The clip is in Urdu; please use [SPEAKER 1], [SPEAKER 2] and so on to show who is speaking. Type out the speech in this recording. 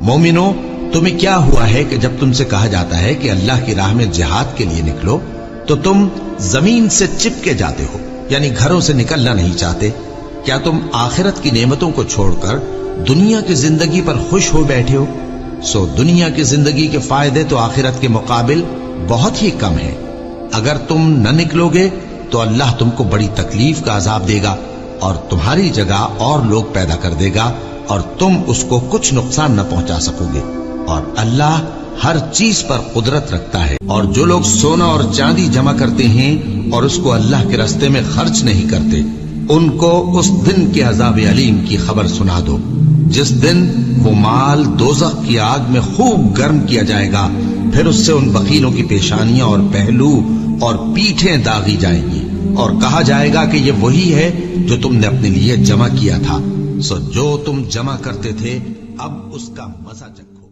[SPEAKER 1] مومنو، تمہیں کیا ہوا ہے کہ جب تم سے کہا جاتا ہے کہ اللہ کی راہ میں جہاد کے لیے نکلو تو تم زمین سے چپکے جاتے ہو، یعنی گھروں سے نکلنا نہیں چاہتے؟ کیا تم آخرت کی نعمتوں کو چھوڑ کر دنیا کی زندگی پر خوش ہو بیٹھے ہو؟ سو دنیا کی زندگی کے فائدے تو آخرت کے مقابل بہت ہی کم ہیں۔ اگر تم نہ نکلو گے تو اللہ تم کو بڑی تکلیف کا عذاب دے گا اور تمہاری جگہ اور لوگ پیدا کر دے گا اور تم اس کو کچھ نقصان نہ پہنچا سکو گے، اور اللہ ہر چیز پر قدرت رکھتا ہے۔ اور جو لوگ سونا اور چاندی جمع کرتے ہیں اور اس کو اللہ کے راستے میں خرچ نہیں کرتے، ان کو اس دن کے عذاب علیم کی خبر سنا دو، جس دن وہ مال دوزخ کی آگ میں خوب گرم کیا جائے گا، پھر اس سے ان بخیلوں کی پیشانیاں اور پہلو اور پیٹھیں داغی جائیں گی، اور کہا جائے گا کہ یہ وہی ہے جو تم نے اپنے لیے جمع کیا تھا، سو جو تم جمع کرتے تھے اب اس کا مزہ چکھو۔